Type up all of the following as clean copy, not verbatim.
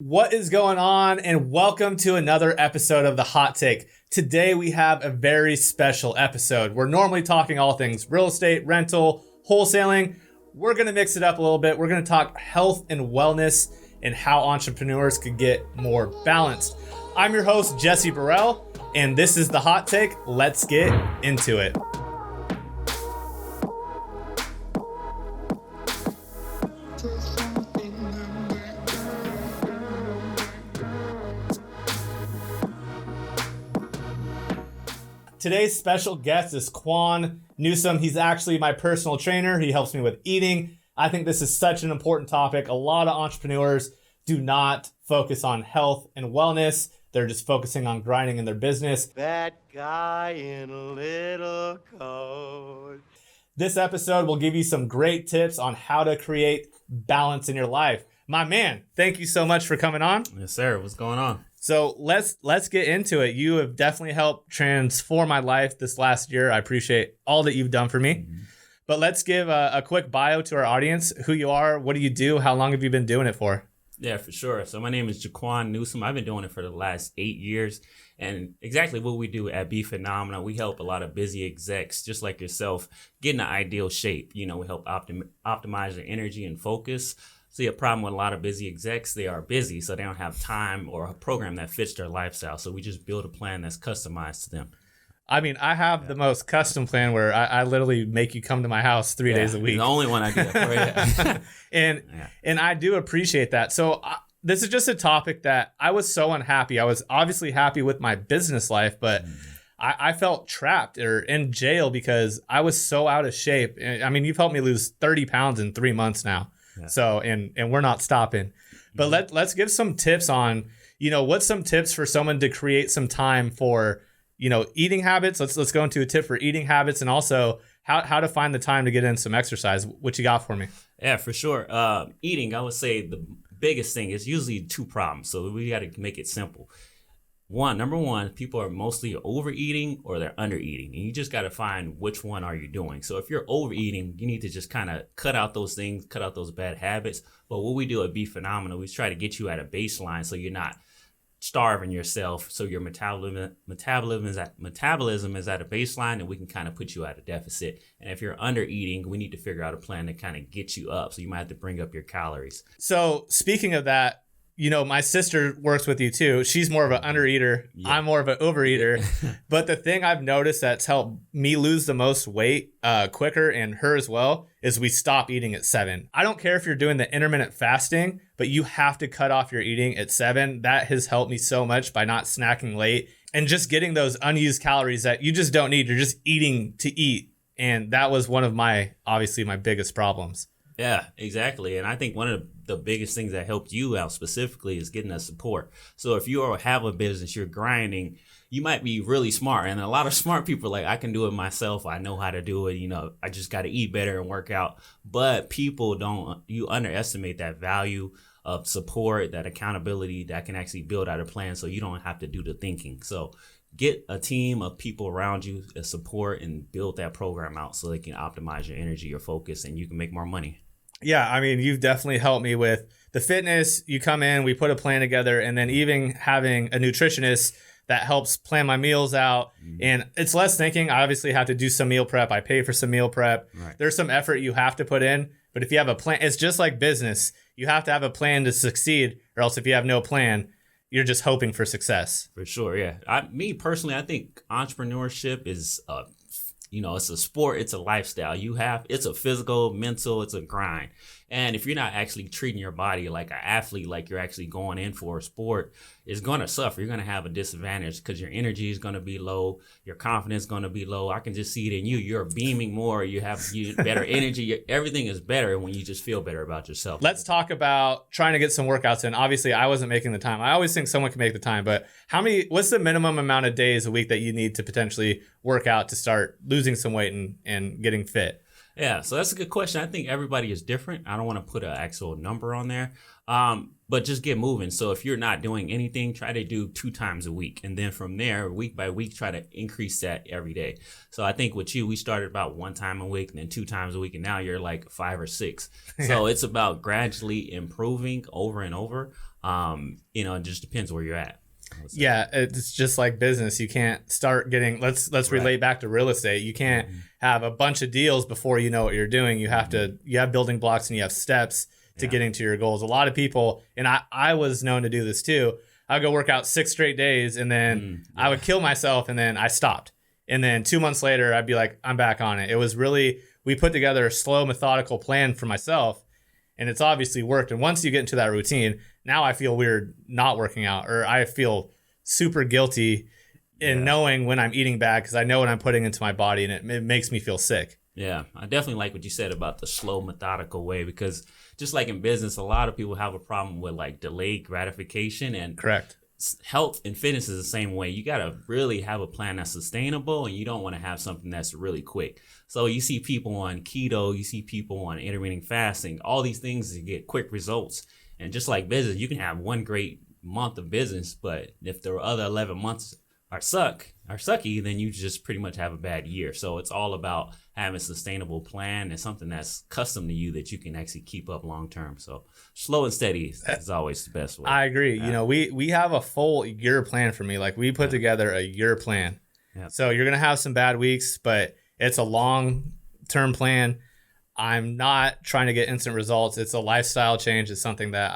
What is going on? And welcome to another episode of The Hot Take. Today we have a very special episode. We're normally talking all things real estate, rental, wholesaling. We're going to mix it up a little bit. We're going to talk health and wellness and how entrepreneurs could get more balanced. I'm your host, Jesse Burrell, and this is The Hot Take. Let's get into it. Today's special guest is Jaquan Newsome. He's actually my personal trainer. He helps me with eating. I think this is such an important topic. A lot of entrepreneurs do not focus on health and wellness. They're just focusing on grinding in their business. That guy in a little coat. This episode will give you some great tips on how to create balance in your life. My man, thank you so much for coming on. Yes, sir. What's going on? So let's get into it. You have definitely helped transform my life this last year. I appreciate all that you've done for me. Mm-hmm. But let's give a quick bio to our audience. Who you are, what do you do, how long have you been doing it for? Yeah, for sure. So my name is Jaquan Newsome. I've been doing it for the last 8 years. And exactly what we do at Befitnomenal, we help a lot of busy execs just like yourself get in the ideal shape. You know, we help optimize their energy and focus. See, a problem with a lot of busy execs, they are busy, so they don't have time or a program that fits their lifestyle. So we just build a plan that's customized to them. I mean, I have the most custom plan where I literally make you come to my house 3 days a week. The only one I do that for you. And I do appreciate that. So this is just a topic that I was so unhappy. I was obviously happy with my business life, but I felt trapped or in jail because I was so out of shape. I mean, you've helped me lose 30 pounds in 3 months now. Yeah. So, and we're not stopping, but let's give some tips on, what's some tips for someone to create some time for, eating habits. Let's go into a tip for eating habits and also how to find the time to get in some exercise. What you got for me? Yeah, for sure. Eating, I would say the biggest thing is usually two problems. So we got to make it simple. Number one, people are mostly overeating or they're undereating. And you just got to find which one are you doing. So if you're overeating, you need to just kind of cut out those things, cut out those bad habits. But what we do at Befitnomenal, we try to get you at a baseline so you're not starving yourself. So your metabolism is at a baseline and we can kind of put you at a deficit. And if you're undereating, we need to figure out a plan to kind of get you up. So you might have to bring up your calories. So speaking of that, my sister works with you too. She's more of an undereater. Yeah. I'm more of an overeater. But the thing I've noticed that's helped me lose the most weight quicker and her as well is we stop eating at 7. I don't care if you're doing the intermittent fasting, but you have to cut off your eating at 7. That has helped me so much by not snacking late and just getting those unused calories that you just don't need. You're just eating to eat. And that was one of my biggest problems. Yeah, exactly. And I think one of the biggest things that helped you out specifically is getting that support. So if you have a business, you're grinding, you might be really smart. And a lot of smart people are like, I can do it myself. I know how to do it. I just got to eat better and work out. But you underestimate that value of support, that accountability that can actually build out a plan so you don't have to do the thinking. So get a team of people around you that support and build that program out so they can optimize your energy, your focus, and you can make more money. Yeah, I mean, you've definitely helped me with the fitness. You come in, we put a plan together, and then even having a nutritionist that helps plan my meals out. And it's less thinking. I obviously have to do some meal prep. I pay for some meal prep. Right. There's some effort you have to put in. But if you have a plan, it's just like business. You have to have a plan to succeed, or else if you have no plan, you're just hoping for success. For sure, yeah. Me personally, I think entrepreneurship is it's a sport, it's a lifestyle. It's a physical, mental, it's a grind. And if you're not actually treating your body like an athlete, like you're actually going in for a sport, it's going to suffer. You're going to have a disadvantage because your energy is going to be low. Your confidence is going to be low. I can just see it in you. You're beaming more. You have better energy. Everything is better when you just feel better about yourself. Let's talk about trying to get some workouts in. Obviously, I wasn't making the time. I always think someone can make the time, but what's the minimum amount of days a week that you need to potentially work out to start losing some weight and getting fit? Yeah, so that's a good question. I think everybody is different. I don't want to put an actual number on there. but just get moving. So if you're not doing anything, try to do 2 times a week. And then from there, week by week, try to increase that every day. So I think with you, we started about 1 time a week and then 2 times a week. And now you're like 5 or 6. So it's about gradually improving over and over. It just depends where you're at. Yeah, it's just like business. You can't start getting, let's relate back to real estate. You can't have a bunch of deals before you know what you're doing. You have you have building blocks and you have steps to getting to your goals. A lot of people, and I was known to do this too. I'd go work out 6 straight days and then I would kill myself and then I stopped. And then 2 months later, I'd be like, I'm back on it. It was really, we put together a slow, methodical plan for myself and it's obviously worked. And once you get into that routine, now I feel weird not working out, or I feel super guilty in knowing when I'm eating bad because I know what I'm putting into my body and it makes me feel sick. Yeah, I definitely like what you said about the slow, methodical way, because just like in business, a lot of people have a problem with like delayed gratification, and correct. Health and fitness is the same way. You got to really have a plan that's sustainable, and you don't want to have something that's really quick. So you see people on keto, you see people on intermittent fasting, all these things to get quick results. And just like business, you can have one great month of business, but if the other 11 months are sucky, then you just pretty much have a bad year. So it's all about having a sustainable plan and something that's custom to you that you can actually keep up long term. So slow and steady is always the best way. I agree. We have a full year plan for me. Like we put together a year plan. Yeah. So you're going to have some bad weeks, but it's a long term plan. I'm not trying to get instant results. It's a lifestyle change. It's something that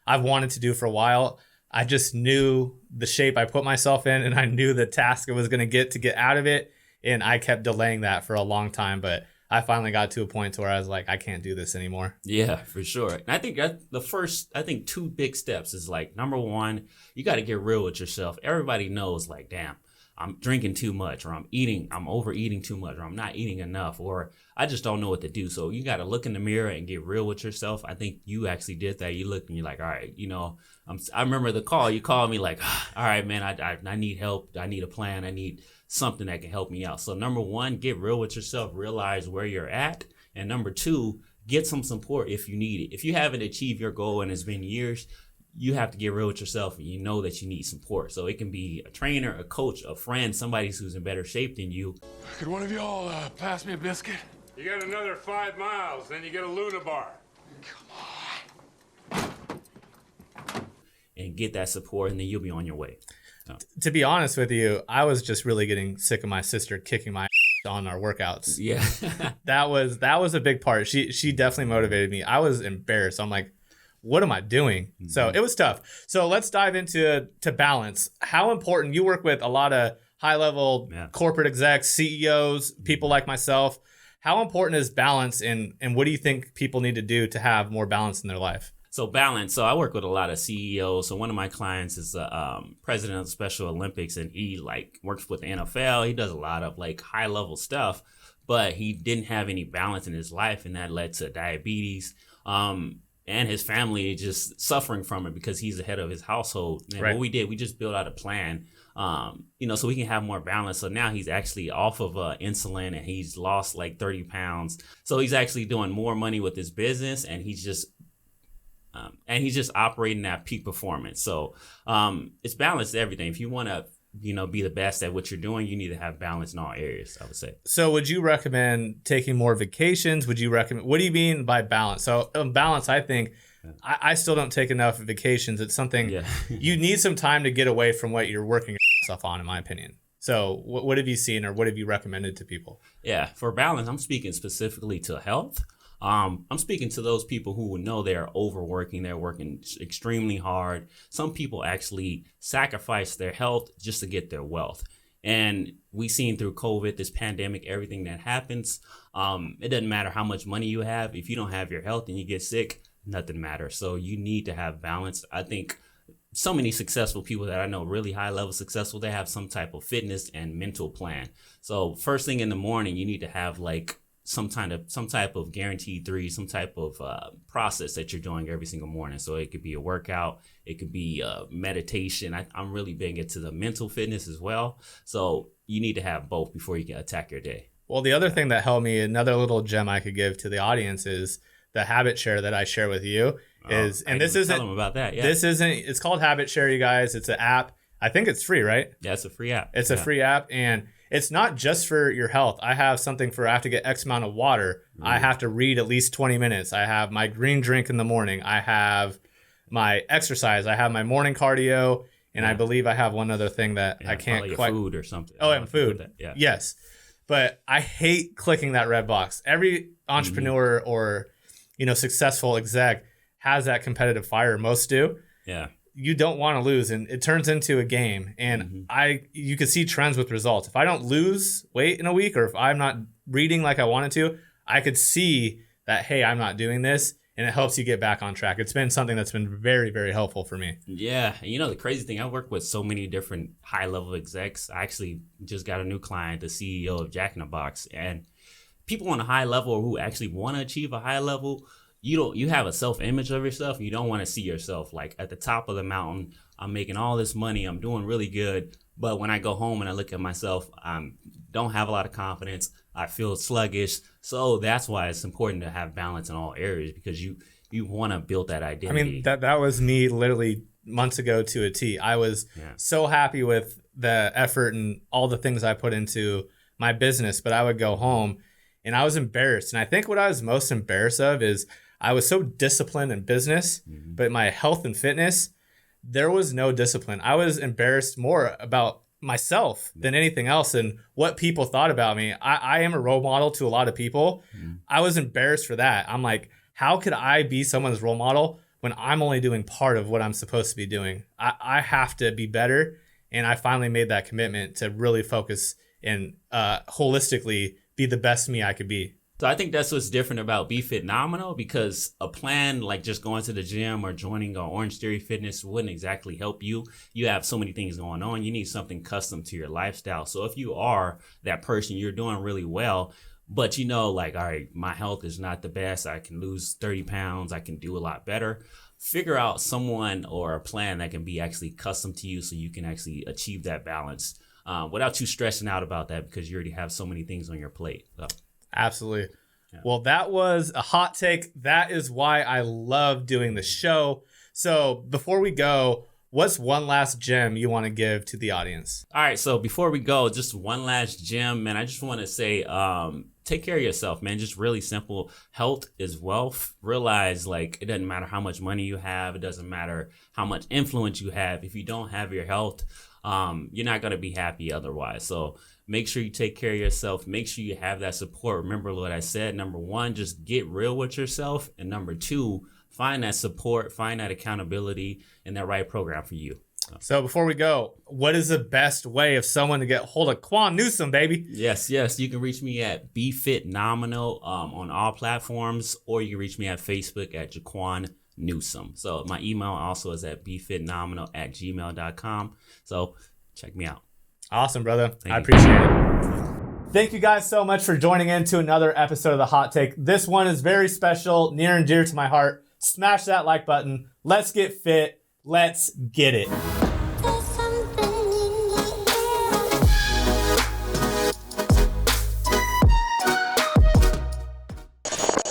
I've wanted to do for a while. I just knew the shape I put myself in and I knew the task I was going to get out of it. And I kept delaying that for a long time. But I finally got to a point where I was like, I can't do this anymore. Yeah, for sure. And I think that the first, 2 big steps is like, number one, you got to get real with yourself. Everybody knows like, damn, I'm drinking too much, or I'm overeating too much, or I'm not eating enough, or I just don't know what to do. So you got to look in the mirror and get real with yourself. I think you actually did that. You look and you're like, all right, I remember the call. You called me like, all right, man, I need help. I need a plan. I need something that can help me out. So number one, get real with yourself. Realize where you're at. And number 2, get some support if you need it. If you haven't achieved your goal and it's been years, you have to get real with yourself and you know that you need support. So it can be a trainer, a coach, a friend, somebody who's in better shape than you. Could one of y'all pass me a biscuit? You got another 5 miles, then you get a Luna bar. And get that support, and then you'll be on your way. So. To be honest with you, I was just really getting sick of my sister kicking my on our workouts. Yeah. that was a big part. She definitely motivated me. I was embarrassed. I'm like, what am I doing? Mm-hmm. So it was tough. So let's dive into balance. How important, you work with a lot of high level corporate execs, CEOs, people like myself. How important is balance, and what do you think people need to do to have more balance in their life? So balance. So I work with a lot of CEOs. So one of my clients is the president of the Special Olympics, and he works with the NFL. He does a lot of high level stuff, but he didn't have any balance in his life, and that led to diabetes. And his family just suffering from it because he's the head of his household. And what we did, we just built out a plan, so we can have more balance. So now he's actually off of insulin, and he's lost 30 pounds. So he's actually doing more money with his business, and he's just operating at peak performance. So it's balanced everything. If you want to, be the best at what you're doing, you need to have balance in all areas, I would say. So would you recommend taking more vacations? What do you mean by balance? So balance, I think, I still don't take enough vacations. It's something you need some time to get away from what you're working yourself on, in my opinion. So what have you seen, or what have you recommended to people? Yeah, for balance, I'm speaking specifically to health. I'm speaking to those people who know they're overworking, they're working extremely hard. Some people actually sacrifice their health just to get their wealth. And we've seen through COVID, this pandemic, everything that happens, it doesn't matter how much money you have. If you don't have your health and you get sick, nothing matters. So you need to have balance. I think so many successful people that I know, really high level successful, they have some type of fitness and mental plan. So first thing in the morning, you need to have some type of guaranteed 3, some type of process that you're doing every single morning. So it could be a workout, it could be meditation. I'm really big into the mental fitness as well. So you need to have both before you can attack your day. Well, the other thing that helped me, another little gem I could give to the audience, is the habit share that I share with you. Is and I this didn't isn't tell them about that. Yeah. This isn't. It's called Habit Share, you guys. It's an app. I think it's free, right? Yeah, it's a free app. It's a free app, and it's not just for your health. I have something for I have to get X amount of water. I have to read at least 20 minutes. I have my green drink in the morning. I have my exercise. I have my morning cardio, and I believe I have one other thing that I can't quite. Food or something. Oh, and food. Yeah. Yes, but I hate clicking that red box. Every entrepreneur or successful exec has that competitive fire. Most do. Yeah. You don't want to lose, and it turns into a game. And you can see trends with results. If I don't lose weight in a week, or if I'm not reading like I wanted to, I could see that, hey, I'm not doing this, and it helps you get back on track. It's been something that's been very, very helpful for me. Yeah. The crazy thing, I work with so many different high-level execs. I actually just got a new client, the CEO of Jaquan, and people on a high level who actually want to achieve a high level, you have a self-image of yourself. You don't want to see yourself like at the top of the mountain. I'm making all this money. I'm doing really good. But when I go home and I look at myself, I don't have a lot of confidence. I feel sluggish. So that's why it's important to have balance in all areas, because you want to build that identity. I mean, that was me literally months ago to a T. I was so happy with the effort and all the things I put into my business, but I would go home and I was embarrassed. And I think what I was most embarrassed of is I was so disciplined in business, but my health and fitness, there was no discipline. I was embarrassed more about myself than anything else and what people thought about me. I am a role model to a lot of people. I was embarrassed for that. I'm like, how could I be someone's role model when I'm only doing part of what I'm supposed to be doing? I have to be better. And I finally made that commitment to really focus and holistically be the best me I could be. So I think that's what's different about Befitnomenal, because a plan like just going to the gym or joining Orange Theory Fitness wouldn't exactly help you. You have so many things going on. You need something custom to your lifestyle. So if you are that person, you're doing really well, but like, all right, my health is not the best. I can lose 30 pounds. I can do a lot better. Figure out someone or a plan that can be actually custom to you so you can actually achieve that balance without you stressing out about that, because you already have so many things on your plate. So. Absolutely. Yeah. Well, that was a hot take. That is why I love doing the show. So before we go, what's one last gem you want to give to the audience? All right. So before we go, just one last gem, man. I just want to say, take care of yourself, man. Just really simple. Health is wealth. Realize it doesn't matter how much money you have. It doesn't matter how much influence you have. If you don't have your health, you're not going to be happy otherwise. So make sure you take care of yourself. Make sure you have that support. Remember what I said. Number one, just get real with yourself. And number two, find that support, find that accountability, and that right program for you. So before we go, what is the best way of someone to get hold of Jaquan Newsome, baby? Yes. You can reach me at Befitnomenal on all platforms, or you can reach me at Facebook at Jaquan Newsome. So my email also is at befitnomenal@gmail.com. So check me out. Awesome, brother. Thank I you. appreciate it. Thank you guys so much for joining in to another episode of The Hot Take. This one is very special, near and dear to my heart. Smash that like button. Let's get fit. Let's get it.